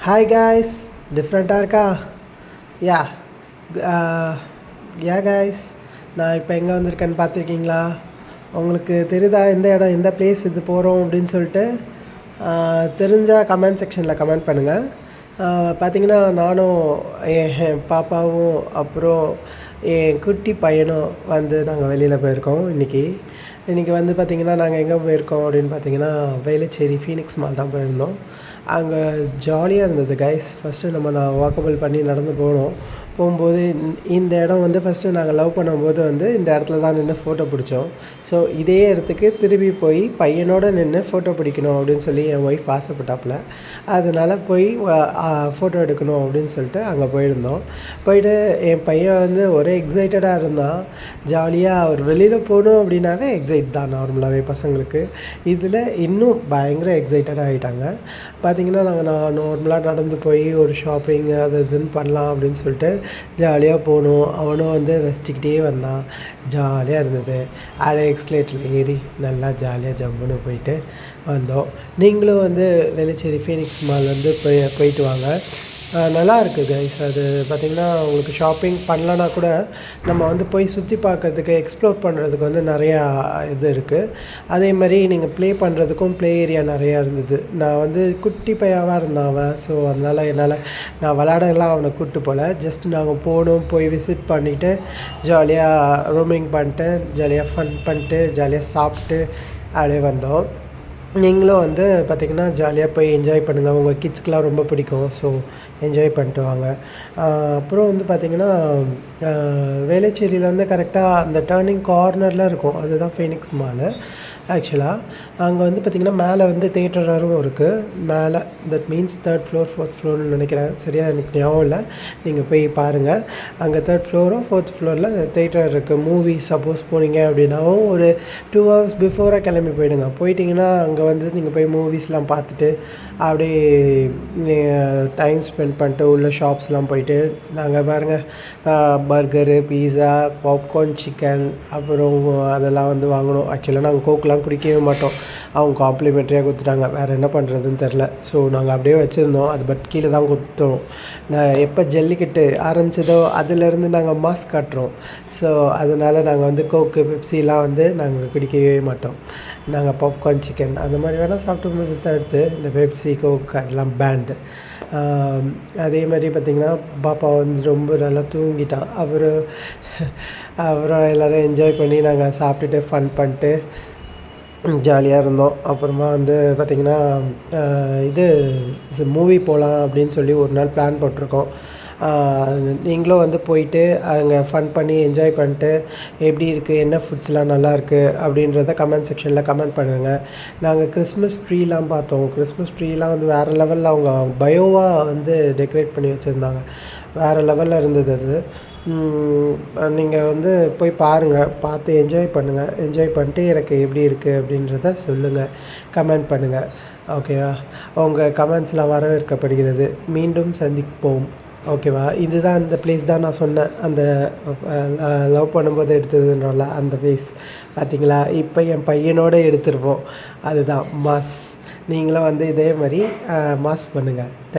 Hi guys, டிஃப்ரெண்ட்டாக இருக்கா? யா யா guys, நான் இப்போ எங்கே வந்திருக்கேன்னு பார்த்துருக்கீங்களா? உங்களுக்கு தெரியுதா எந்த இடம், எந்த பிளேஸ் இது போகிறோம் அப்படின்னு சொல்லிட்டு? தெரிஞ்சால் கமெண்ட் செக்ஷனில் கமெண்ட் பண்ணுங்கள். பார்த்தீங்கன்னா நானும் என் பாப்பாவும் அப்புறம் என் குட்டி பையனும் வந்து நாங்கள் வெளியில் போயிருக்கோம். இன்றைக்கி வந்து பார்த்திங்கன்னா நாங்கள் எங்கே போயிருக்கோம் அப்படின்னு பார்த்தீங்கன்னா வேளச்சேரி ஃபீனிக்ஸ் மால் தான் போயிருந்தோம். அங்கே ஜாலியாக இருந்தது கைஸ். ஃபஸ்ட்டு நான் வாக்கபிள் பண்ணி நடந்து போகும்போது இந்த இடம் வந்து ஃபஸ்ட்டு நாங்கள் லவ் பண்ணும்போது வந்து இந்த இடத்துல தான் நின்று ஃபோட்டோ பிடிச்சோம். ஸோ இதே இடத்துக்கு திருப்பி போய் பையனோடு நின்று ஃபோட்டோ பிடிக்கணும் அப்படின்னு சொல்லி என் ஒய்ஃப் ஆசைப்பட்டாப்புல. அதனால் போய் ஃபோட்டோ எடுக்கணும் அப்படின்னு சொல்லிட்டு அங்கே போயிட்டு என் பையன் வந்து ஒரே எக்ஸைட்டடாக இருந்தான். ஜாலியாக அவர் வெளியில் போகணும் அப்படின்னாவே எக்ஸைட் தான் நார்மலாகவே பசங்களுக்கு. இதில் இன்னும் பயங்கர எக்ஸைட்டடாக ஆகிட்டாங்க. பார்த்திங்கன்னா நான் நார்மலாக நடந்து போய் ஒரு ஷாப்பிங் அது இதுன்னு பண்ணலாம் அப்படின்னு சொல்லிட்டு ஜாலியாக போனோம். அவனும் வந்து ரசிச்சுக்கிட்டே வந்தான். ஜாலியாக இருந்தது. எக்ஸ்கலேட்டரில் ஏறி நல்லா ஜாலியாக ஜம்முன்னு போயிட்டு வந்தோம். நீங்களும் வந்து வேளச்சேரி ஃபீனிக்ஸ் மால் வந்து போயிட்டு வாங்க. நல்லா இருக்குது கைஸ். அது பார்த்திங்கன்னா உங்களுக்கு ஷாப்பிங் பண்ணலன்னா கூட நம்ம வந்து போய் சுற்றி பார்க்குறதுக்கு எக்ஸ்ப்ளோர் பண்ணுறதுக்கு வந்து நிறையா இது இருக்குது. அதே மாதிரி நீங்கள் ப்ளே பண்ணுறதுக்கும் ப்ளே ஏரியா நிறையா இருந்தது. நான் வந்து குட்டி பையாவாக இருந்தான் அவன். ஸோ அதனால் நான் விளையாடலாம் அவனை கூப்பிட்டு போகல. ஜஸ்ட் நாங்கள் போய் விசிட் பண்ணிவிட்டு ஜாலியாக ரூமிங் பண்ணிட்டு ஜாலியாக ஃபன் பண்ணிட்டு ஜாலியாக சாப்பிட்டு அப்படியே வந்தோம். நீங்களும் வந்து பார்த்திங்கன்னா ஜாலியாக போய் என்ஜாய் பண்ணுங்கள். உங்கள் கிட்ஸ்க்கெலாம் ரொம்ப பிடிக்கும். ஸோ என்ஜாய் பண்ணிட்டு வாங்க. அப்புறம் வந்து பார்த்திங்கன்னா வேளச்சேரியில் வந்து கரெக்டாக அந்த டேர்னிங் கார்னரில் இருக்கும். அதுதான் ஃபீனிக்ஸ் மாலு. ஆக்சுவலாக அங்கே வந்து பார்த்திங்கன்னா மேலே வந்து தேட்டரும் இருக்குது. மேலே that means 3rd floor 4th ஃப்ளோர்னு நினைக்கிறேன். சரியாக எனக்கு ஞாபகம் இல்லை. நீங்கள் போய் பாருங்கள். அங்கே 3rd ஃப்ளோரோ 4th ஃப்ளோரில் தேட்டர் இருக்குது. மூவி சப்போஸ் போனீங்க அப்படின்னாவும் ஒரு 2 hours பிஃபோராக கிளம்பி போயிட்டிங்கன்னா அங்கே வந்து நீங்கள் போய் மூவிஸ்லாம் பார்த்துட்டு அப்படியே டைம் ஸ்பெண்ட் பண்ணிட்டு உள்ள ஷாப்ஸ்லாம் போயிட்டு நாங்கள் பாருங்கள் பர்கரு, பீஸா, பாப்கார்ன், சிக்கன் அப்புறம் அதெல்லாம் வந்து வாங்கணும். ஆக்சுவலாக நாங்கள் கோக்கெலாம் குடிக்கவே மாட்டோம். அவங்க காம்ப்ளிமெண்ட்ரியாக கொடுத்துட்டாங்க. வேறு என்ன பண்ணுறதுன்னு தெரில. ஸோ நாங்கள் அப்படியே வச்சுருந்தோம். அது பட் கீழே தான் கொடுத்தோம். நான் எப்போ ஜல்லிக்கட்டு ஆரம்பித்ததோ அதுலேருந்து நாங்கள் மாஸ்க் காட்டுறோம். ஸோ அதனால் நாங்கள் வந்து கோக்கு, பெப்சிலாம் வந்து நாங்கள் குடிக்கவே மாட்டோம். நாங்கள் பாப்கார்ன், சிக்கன் அந்த மாதிரி வேணால் சாப்பிட்டு தவிர்த்து இந்த பெப்சி, கோக் அதெல்லாம் பேண்டு. அதே மாதிரி பார்த்திங்கன்னா பாப்பா வந்து ரொம்ப நல்லா தூங்கிட்டான். அப்புறம் எல்லோரும் என்ஜாய் பண்ணி நாங்கள் சாப்பிட்டுட்டு ஃபன் பண்ணிட்டு ஜாலியாக இருந்தோம். அப்புறமா வந்து பார்த்திங்கன்னா இது மூவி போகலாம் அப்படின்னு சொல்லி ஒரு நாள் பிளான் போட்டிருக்கோம். நீங்களும் வந்து போயிட்டு அங்கே ஃபன் பண்ணி என்ஜாய் பண்ணிட்டு எப்படி இருக்குது, என்ன ஃபுட்ஸ்லாம் நல்லாயிருக்கு அப்படின்றத கமெண்ட் செக்ஷனில் கமெண்ட் பண்ணுங்கள். நாங்கள் கிறிஸ்மஸ் ட்ரீலாம் பார்த்தோம். கிறிஸ்மஸ் ட்ரீலாம் வந்து வேறு லெவலில் அவங்க பயோவாக வந்து டெக்கரேட் பண்ணி வச்சுருந்தாங்க. வேறு லெவலில் இருந்தது அது. நீங்கள் வந்து போய் பாருங்கள். பார்த்து என்ஜாய் பண்ணுங்கள். என்ஜாய் பண்ணிட்டு எனக்கு எப்படி இருக்குது அப்படின்றத சொல்லுங்கள். கமெண்ட் பண்ணுங்கள். ஓகேவா? உங்கள் கமெண்ட்ஸ்லாம் வரவேற்கப்படுகிறது. மீண்டும் சந்திப்போம். ஓகேவா? இதுதான் அந்த பிளேஸ் தான் நான் சொன்னேன். அந்த லவ் பண்ணும்போது எடுத்ததுனால அந்த பிளேஸ் பார்த்திங்களா? இப்போ என் பையனோடு எடுத்துருப்போம். அதுதான் மாஸ். நீங்களும் வந்து இதே மாதிரி மாஸ் பண்ணுங்கள்.